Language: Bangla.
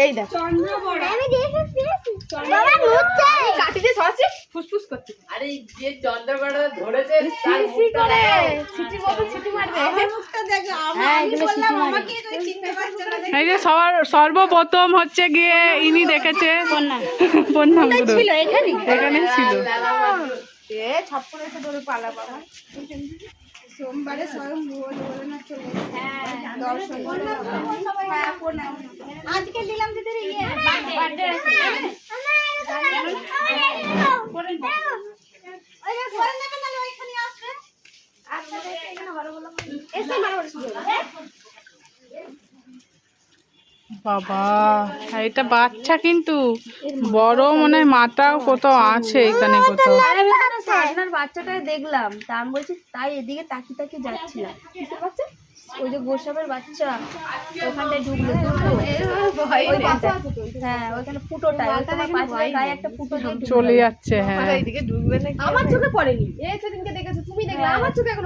এই দেখ কাটিতে সরাসরি ফুসফুস করছে। আরে যে চন্দ্রবড়া ধরেছে সিসি করে সিটি মতো সিটি মারবে। এই যে সর্বপ্রথম হচ্ছে গিয়ে ইনি দেখেছে বন্যাম ছিল এখানে এখানে ছিল। এ ছাপ্পর এসে ধরে পালা বাবা। সোমবারে স্বয়ং ভোলেনাথ চলে দর্শন আজকে দিলাম যে তোর ইয়ে বার্থডে আছে বাবা এটা বাচ্চা কিন্তু বড় মনে হয় মাথাও কোথাও আছে এখানে কোথাও। সাধনার বাচ্চাটাকে দেখলাম তা আমি বলছি তাই এদিকে তাকিয়ে তাকিয়ে যাচ্ছিলাম বুঝতে পারছেন ওই যে গোসাবের বাচ্চা ওখানটায় ঢুকলো হ্যাঁ ওইখানে ফুটোটায় তোমার পাশের গায়ে একটা ফুটো চলে যাচ্ছে। হ্যাঁ আমার চোখে পড়েনি এই সেদিনকে দেখেছো তুমি দেখলে আমার চোখে